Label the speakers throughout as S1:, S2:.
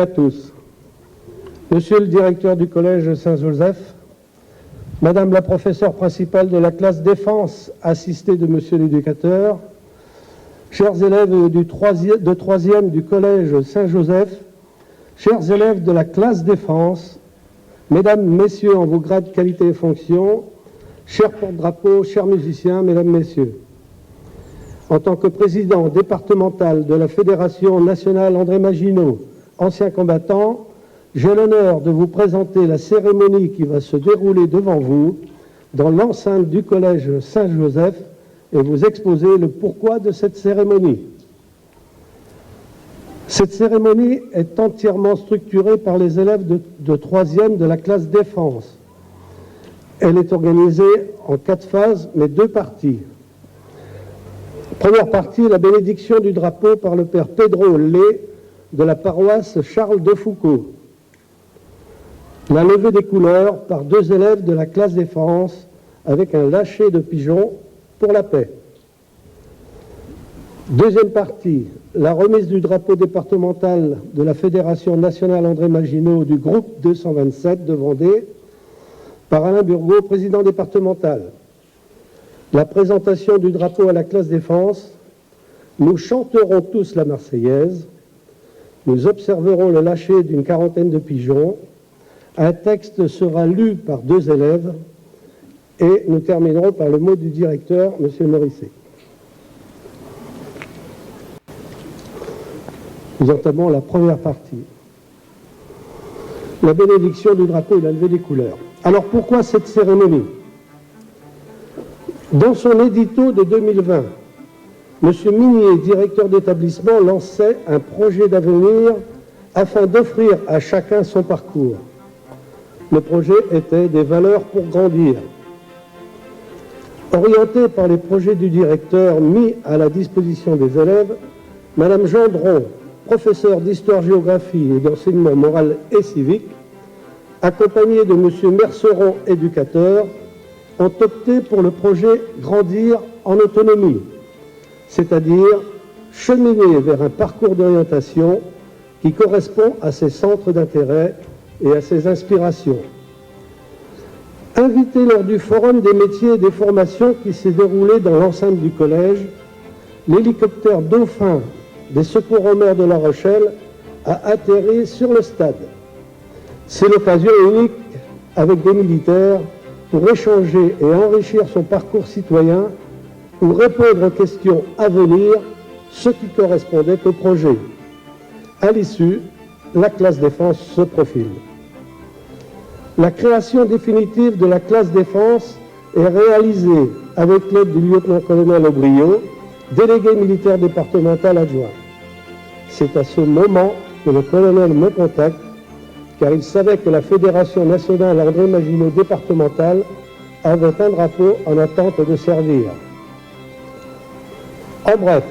S1: à tous. Monsieur le directeur du collège Saint-Joseph, Madame la professeure principale de la classe défense, assistée de Monsieur l'éducateur, chers élèves de 3e du collège Saint-Joseph, chers élèves de la classe défense, Mesdames, Messieurs en vos grades, qualités et fonctions, chers porte-drapeaux, chers musiciens, Mesdames, Messieurs. En tant que président départemental de la Fédération nationale André Maginot, ancien combattant, j'ai l'honneur de vous présenter la cérémonie qui va se dérouler devant vous dans l'enceinte du collège Saint-Joseph et vous exposer le pourquoi de cette cérémonie. Cette cérémonie est entièrement structurée par les élèves de 3e de la classe défense. Elle est organisée en 4 phases, mais 2 parties. Première partie, la bénédiction du drapeau par le père Pedro Lé de la paroisse Charles de Foucault. La levée des couleurs par 2 élèves de la classe défense avec un lâcher de pigeons pour la paix. Deuxième partie, la remise du drapeau départemental de la Fédération nationale André Maginot du groupe 227 de Vendée par Alain Burgot, président départemental. La présentation du drapeau à la classe défense, nous chanterons tous la Marseillaise, nous observerons le lâcher d'une quarantaine de pigeons, un texte sera lu par 2 élèves et nous terminerons par le mot du directeur, M. Morisset. Nous entamons la première partie. La bénédiction du drapeau et la levée des couleurs. Alors pourquoi cette cérémonie? Dans son édito de 2020, M. Minier, directeur d'établissement, lançait un projet d'avenir afin d'offrir à chacun son parcours. Le projet était des valeurs pour grandir. Orientée par les projets du directeur mis à la disposition des élèves, Mme Gendron, professeure d'histoire-géographie et d'enseignement moral et civique, accompagnée de M. Merceron, éducateur, ont opté pour le projet Grandir en autonomie, c'est-à-dire cheminer vers un parcours d'orientation qui correspond à ses centres d'intérêt et à ses inspirations. Invité lors du Forum des métiers et des formations qui s'est déroulé dans l'enceinte du collège, l'hélicoptère Dauphin des Secours en mer de La Rochelle a atterri sur le stade. C'est l'occasion unique avec des militaires pour échanger et enrichir son parcours citoyen ou répondre aux questions à venir, ce qui correspondait au projet. À l'issue, la classe défense se profile. La création définitive de la classe défense est réalisée avec l'aide du lieutenant-colonel Aubriot, délégué militaire départemental adjoint. C'est à ce moment que le colonel me contacte, car il savait que la Fédération nationale André Maginot départementale avait un drapeau en attente de servir. En bref,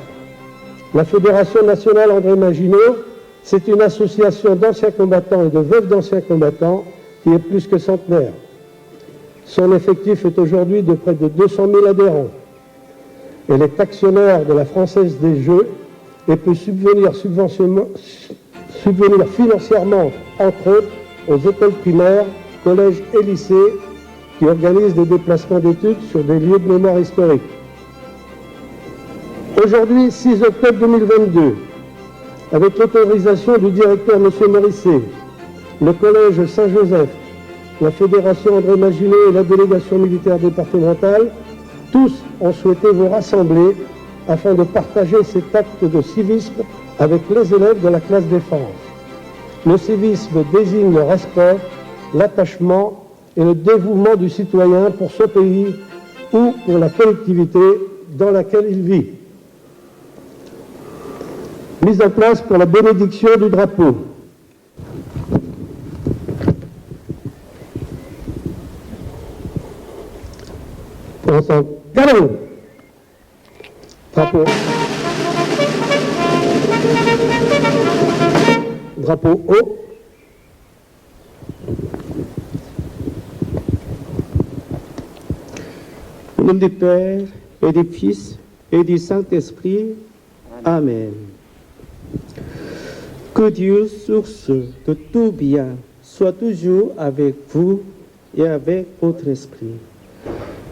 S1: la Fédération nationale André Maginot, c'est une association d'anciens combattants et de veuves d'anciens combattants qui est plus que centenaire. Son effectif est aujourd'hui de près de 200 000 adhérents. Elle est actionnaire de la Française des Jeux et peut subvenir financièrement, entre autres, aux écoles primaires, collèges et lycées qui organisent des déplacements d'études sur des lieux de mémoire historique. Aujourd'hui, 6 octobre 2022, avec l'autorisation du directeur M. Morisset, le collège Saint-Joseph, la Fédération André Maginot et la délégation militaire départementale, tous ont souhaité vous rassembler afin de partager cet acte de civisme avec les élèves de la classe défense. Le civisme désigne le respect, l'attachement et le dévouement du citoyen pour son pays ou pour la collectivité dans laquelle il vit. Mise en place pour la bénédiction du drapeau. Ensemble. Galop. Drapeau. Drapeau haut.
S2: Au nom du Père et du Fils et du Saint-Esprit. Amen. Que Dieu, source de tout bien, soit toujours avec vous et avec votre esprit.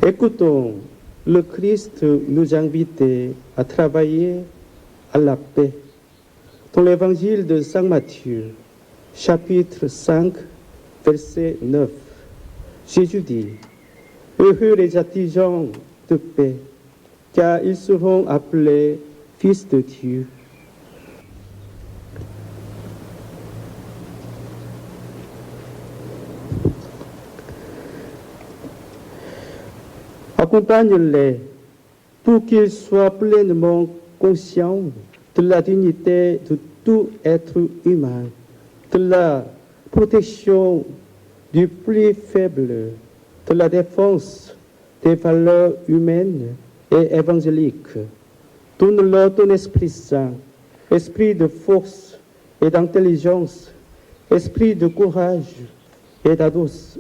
S2: Écoutons le Christ nous invite à travailler à la paix. Dans l'évangile de Saint Matthieu, chapitre 5, verset 9, Jésus dit: Heureux les artisans de paix, car ils seront appelés fils de Dieu. Accompagne-les pour qu'ils soient pleinement conscients de la dignité de tout être humain, de la protection du plus faible, de la défense des valeurs humaines et évangéliques. Donne-leur ton Esprit Saint, esprit de force et d'intelligence, esprit de courage et d'adouce,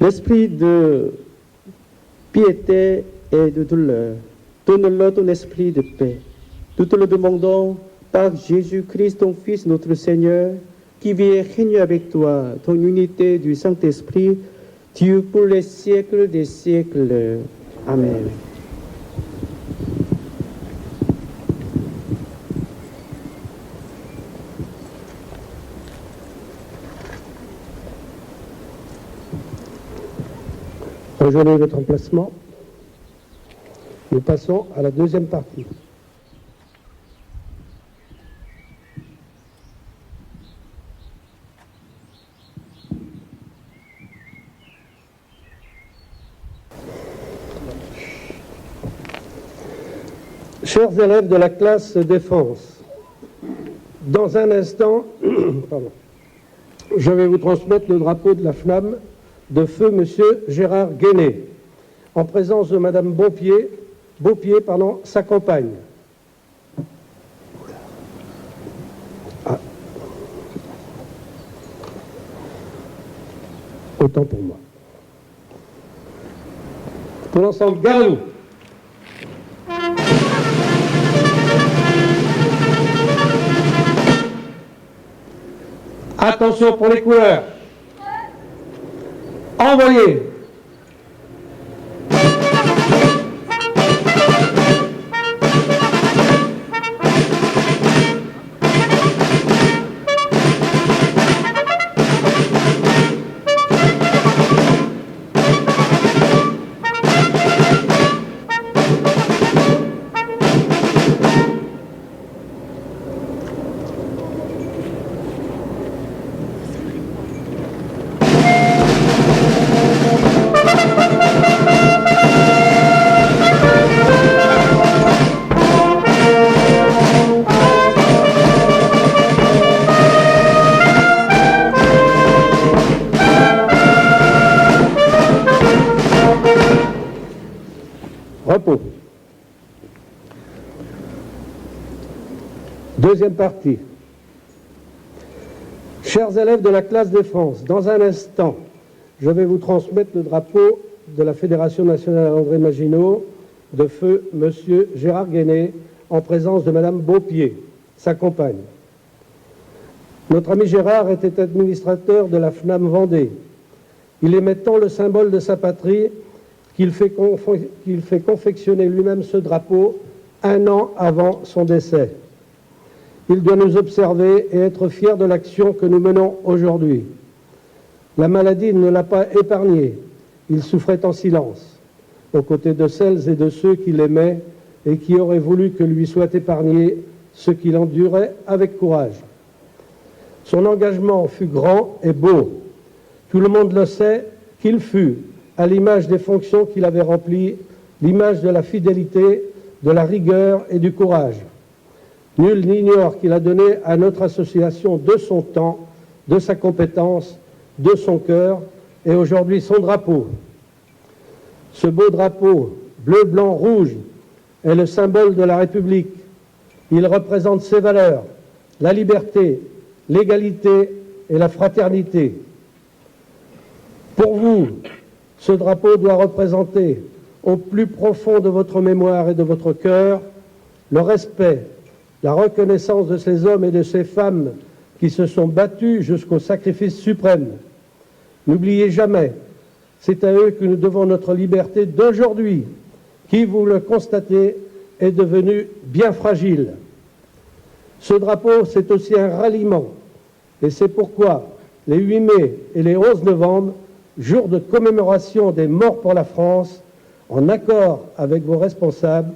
S2: l'esprit de piété et de douleur. Donne-leur ton esprit de paix. Nous te le demandons par Jésus-Christ, ton Fils, notre Seigneur, qui vit et règne avec toi, ton unité du Saint-Esprit, Dieu pour les siècles des siècles. Amen.
S1: Rejoignez votre emplacement. Nous passons à la deuxième partie. Chers élèves de la classe défense, dans un instant, je vais vous transmettre le drapeau de la FNAM de feu Monsieur Gérard Guéné, en présence de Madame Beaupier, sa compagne. Ah. Autant pour moi. Pour l'ensemble, gardez-vous. Attention pour les couleurs. Envoyez. Repos. Deuxième partie. Chers élèves de la classe défense, dans un instant, je vais vous transmettre le drapeau de la Fédération nationale André Maginot de feu Monsieur Gérard Guéné, en présence de Madame Beaupier, sa compagne. Notre ami Gérard était administrateur de la FNAM Vendée. Il aimait tant le symbole de sa patrie qu'il fait confectionner lui-même ce drapeau 1 an avant son décès. Il doit nous observer et être fier de l'action que nous menons aujourd'hui. La maladie ne l'a pas épargné. Il souffrait en silence, aux côtés de celles et de ceux qui l'aimaient et qui auraient voulu que lui soit épargné ce qu'il endurait avec courage. Son engagement fut grand et beau. Tout le monde le sait qu'il fut, à l'image des fonctions qu'il avait remplies, l'image de la fidélité, de la rigueur et du courage. Nul n'ignore qu'il a donné à notre association de son temps, de sa compétence, de son cœur et aujourd'hui son drapeau. Ce beau drapeau, bleu, blanc, rouge, est le symbole de la République. Il représente ses valeurs, la liberté, l'égalité et la fraternité. Pour vous, ce drapeau doit représenter, au plus profond de votre mémoire et de votre cœur, le respect, la reconnaissance de ces hommes et de ces femmes qui se sont battus jusqu'au sacrifice suprême. N'oubliez jamais, c'est à eux que nous devons notre liberté d'aujourd'hui, qui, vous le constatez, est devenue bien fragile. Ce drapeau, c'est aussi un ralliement, et c'est pourquoi les 8 mai et les 11 novembre, jour de commémoration des morts pour la France, en accord avec vos responsables,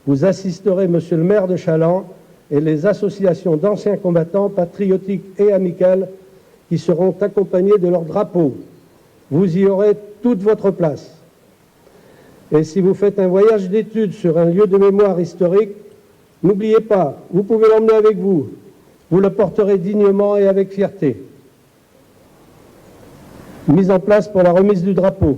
S1: vous assisterez, monsieur le maire de Challans, et les associations d'anciens combattants patriotiques et amicales qui seront accompagnés de leurs drapeaux. Vous y aurez toute votre place. Et si vous faites un voyage d'études sur un lieu de mémoire historique, n'oubliez pas, vous pouvez l'emmener avec vous. Vous le porterez dignement et avec fierté. Mise en place pour la remise du drapeau.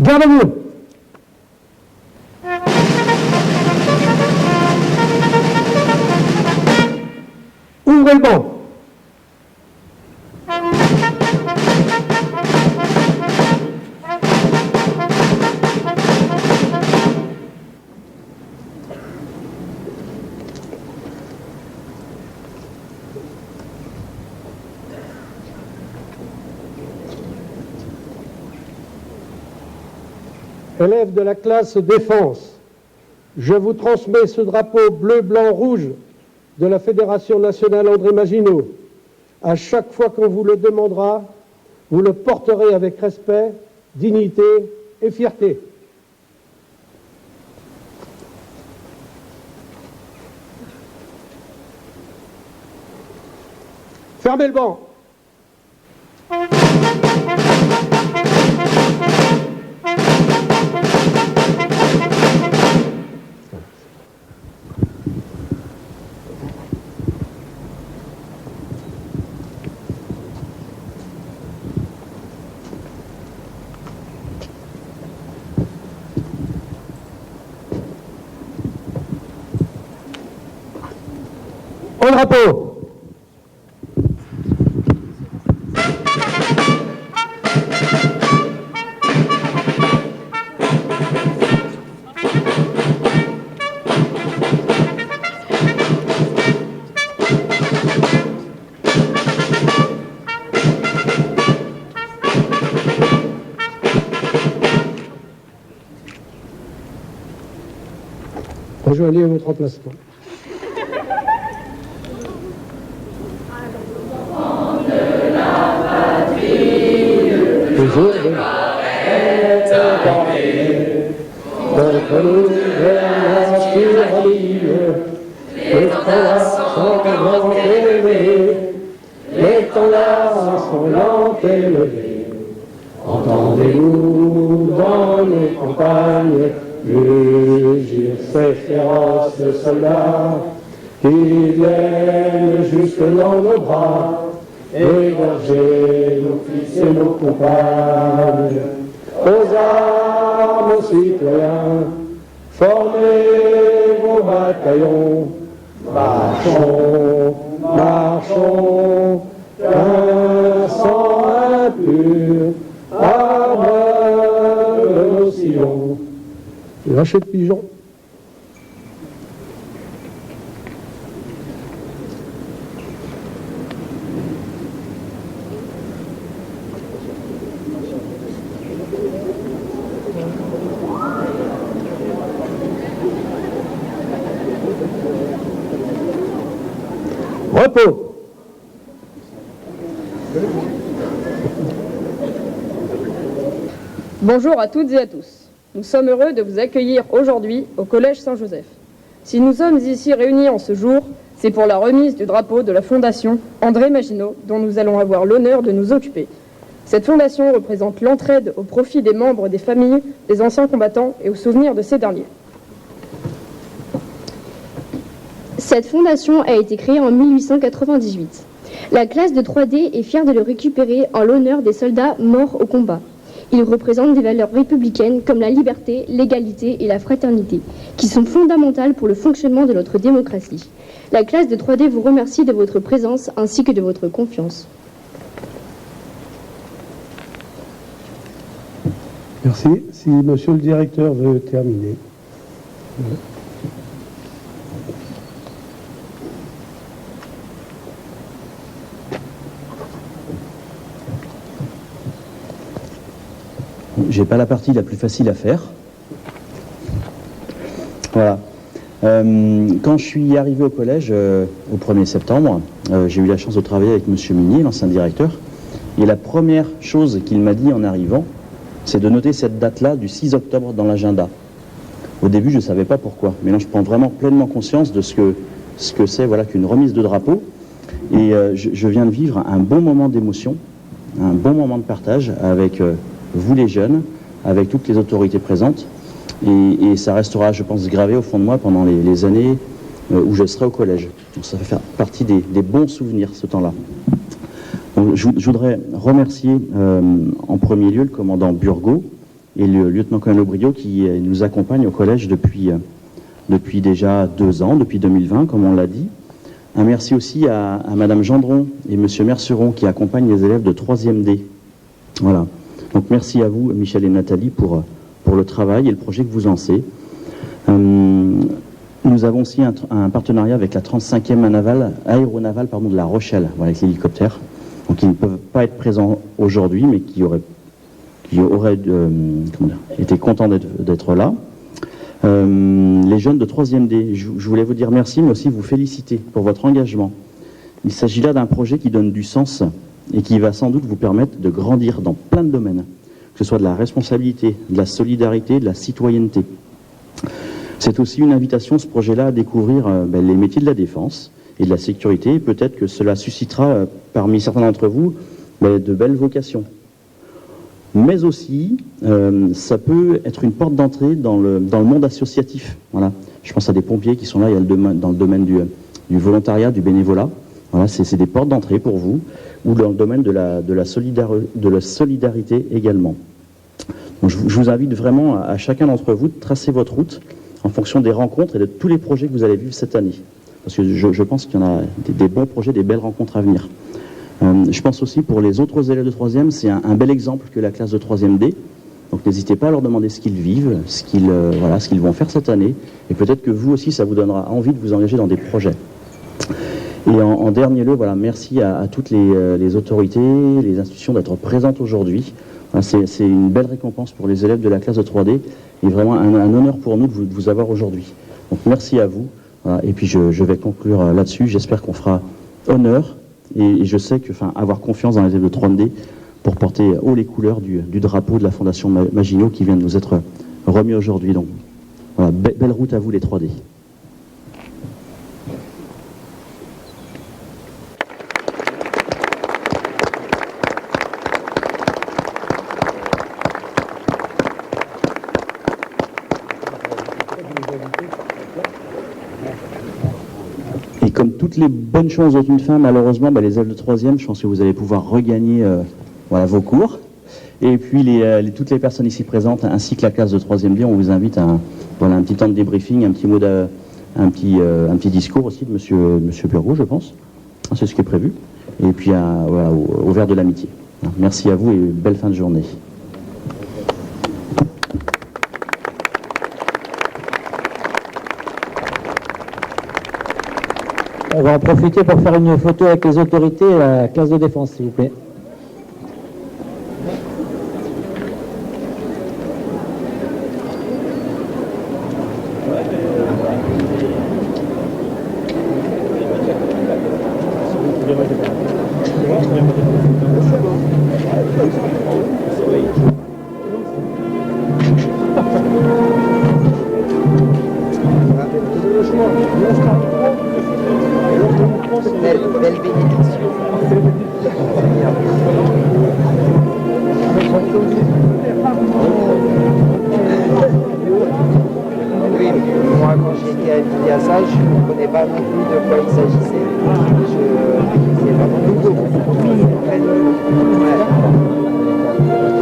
S1: Garde-vous. Ouvrez le banc. Élèves de la classe défense, je vous transmets ce drapeau bleu, blanc, rouge de la Fédération nationale André Maginot. À chaque fois qu'on vous le demandera, vous le porterez avec respect, dignité et fierté. Fermez le banc. Au drapeau. Rejoignez votre emplacement. Toujours de contre nous vers la tyrannie, les temps sont grands élevés, les temps sont lents élevés. Entendez-nous dans nos campagnes mugir ces féroces soldats qui viennent jusque dans nos bras, égorger nos fils et nos compagnes. Aux armes, citoyens, formez vos bataillons, marchons, marchons, qu'un sang impur arme nos sillons. Lâchez le pigeon. Repos.
S3: Bonjour à toutes et à tous. Nous sommes heureux de vous accueillir aujourd'hui au Collège Saint-Joseph. Si nous sommes ici réunis en ce jour, c'est pour la remise du drapeau de la Fondation André Maginot, dont nous allons avoir l'honneur de nous occuper. Cette fondation représente l'entraide au profit des membres des familles des anciens combattants et au souvenir de ces derniers.
S4: Cette fondation a été créée en 1898. La classe de 3D est fière de le récupérer en l'honneur des soldats morts au combat. Ils représentent des valeurs républicaines comme la liberté, l'égalité et la fraternité, qui sont fondamentales pour le fonctionnement de notre démocratie. La classe de 3D vous remercie de votre présence ainsi que de votre confiance.
S1: Merci. Si monsieur le directeur veut terminer.
S5: J'ai pas la partie la plus facile à faire. Voilà. Quand je suis arrivé au collège au 1er septembre, j'ai eu la chance de travailler avec monsieur Minier, l'ancien directeur. Et la première chose qu'il m'a dit en arrivant, c'est de noter cette date-là du 6 octobre dans l'agenda. Au début, je ne savais pas pourquoi. Mais là, je prends vraiment pleinement conscience de ce que c'est, voilà, qu'une remise de drapeau. Et je viens de vivre un bon moment d'émotion, un bon moment de partage avec vous les jeunes, avec toutes les autorités présentes. Et ça restera, je pense, gravé au fond de moi pendant les années où je serai au collège. Donc ça va faire partie des bons souvenirs, ce temps-là. Donc, je voudrais remercier en premier lieu le commandant Burgot et le lieutenant-colonel Aubrio qui nous accompagnent au collège depuis déjà 2 ans, depuis 2020, comme on l'a dit. Un merci aussi à madame Gendron et monsieur Merceron qui accompagnent les élèves de 3e D. Voilà. Donc merci à vous, Michel et Nathalie, pour le travail et le projet que vous lancez. Nous avons aussi un partenariat avec la 35e aéronavale de La Rochelle, voilà, avec l'hélicoptère. Donc ils ne peuvent pas être présents aujourd'hui, mais qui auraient été contents d'être là. Les jeunes de 3e D, je voulais vous dire merci, mais aussi vous féliciter pour votre engagement. Il s'agit là d'un projet qui donne du sens et qui va sans doute vous permettre de grandir dans plein de domaines, que ce soit de la responsabilité, de la solidarité, de la citoyenneté. C'est aussi une invitation, ce projet-là, à découvrir les métiers de la défense et de la sécurité. Et peut-être que cela suscitera parmi certains d'entre vous de belles vocations. Mais aussi, ça peut être une porte d'entrée dans le monde associatif. Voilà. Je pense à des pompiers qui sont là, il y a dans le domaine du volontariat, du bénévolat. Voilà, c'est des portes d'entrée pour vous, ou dans le domaine de la solidarité également. Donc, je vous invite vraiment à chacun d'entre vous de tracer votre route en fonction des rencontres et de tous les projets que vous allez vivre cette année. Parce que je pense qu'il y en a des bons projets, des belles rencontres à venir. Je pense aussi pour les autres élèves de 3e, c'est un bel exemple que la classe de 3e D. Donc n'hésitez pas à leur demander ce qu'ils vivent, ce qu'ils vont faire cette année. Et peut-être que vous aussi, ça vous donnera envie de vous engager dans des projets. Et en dernier lieu, voilà, merci à toutes les autorités, les institutions d'être présentes aujourd'hui. Voilà, c'est une belle récompense pour les élèves de la classe de 3D et vraiment un honneur pour nous de vous avoir aujourd'hui. Donc merci à vous. Voilà, et puis je vais conclure là-dessus. J'espère qu'on fera honneur et je sais que, avoir confiance dans les élèves de 3D pour porter haut les couleurs du drapeau de la Fondation Maginot qui vient de nous être remis aujourd'hui. Donc voilà, belle route à vous les 3D. Et comme toutes les bonnes choses ont une fin, malheureusement, les élèves de 3e, je pense que vous allez pouvoir regagner vos cours. Et puis toutes les personnes ici présentes, ainsi que la classe de 3e D, on vous invite à un petit temps de débriefing, un petit discours aussi de monsieur Burgot, je pense. C'est ce qui est prévu. Et puis au verre de l'amitié. Merci à vous et belle fin de journée.
S6: On va en profiter pour faire une photo avec les autorités et la classe de défense, s'il vous plaît.
S7: Belle bénédiction. qui a invité à ça, je ne comprenais pas non plus de quoi il s'agissait. C'est vraiment nouveau. Très nouveau. Ouais.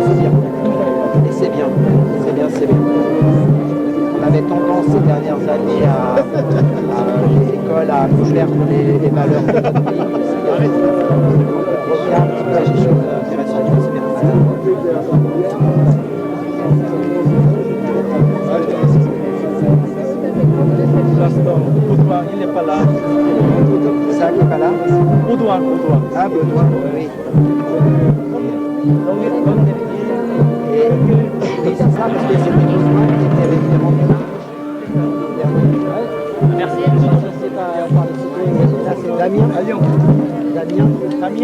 S7: C'est bien. Et c'est bien. C'est bien, c'est bien. On avait tendance ces dernières années à les écoles à perdre les valeurs de notre pays. On revient un petit peu à des choses intéressantes. C'est bien.
S2: Baudouin, il n'est pas là.
S7: Ça qui n'est pas là?
S2: Baudouin.
S7: Ah, Baudouin, oui. Et oui, c'est ça, parce que c'était Baudouin qui était référent.
S6: Merci.
S7: Là, c'est Damien. Damien. Ah,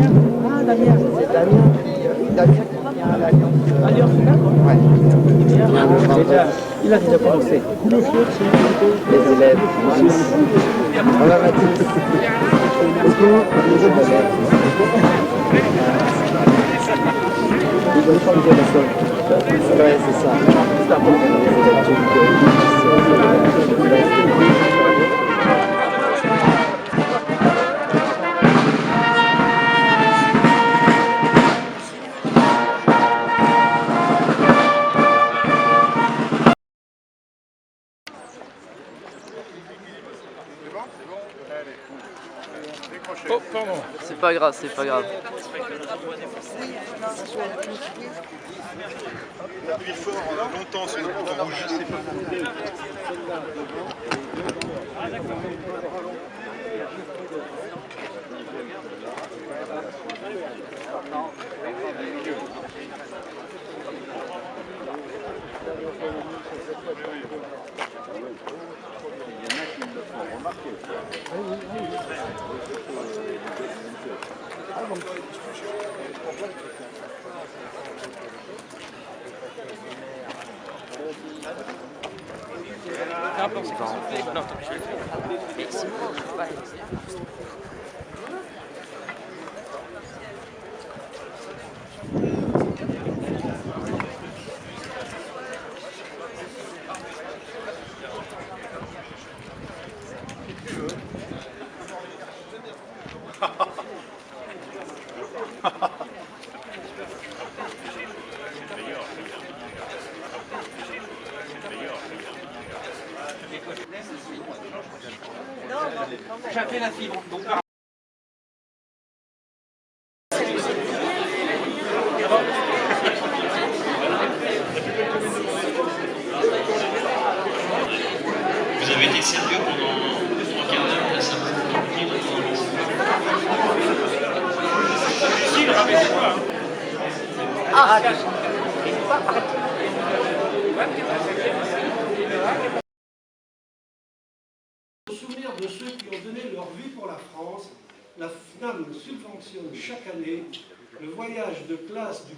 S7: Damien. C'est Damien qui vient à l'Alliance. Ouais.
S2: Il a déjà commencé.
S7: Les élèves. On va mettre. Ouais, c'est ça.
S8: Oh, pardon.
S9: C'est pas grave, c'est pas grave.
S8: On appuie fort longtemps sur le bouton rouge.
S10: J'avais la fibre. Donc,
S11: vous avez été sérieux pendant 3 quarts d'heure, là ça m'a compris
S1: Au souvenir de ceux qui ont donné leur vie pour la France, la FNAM subventionne chaque année le voyage de classe du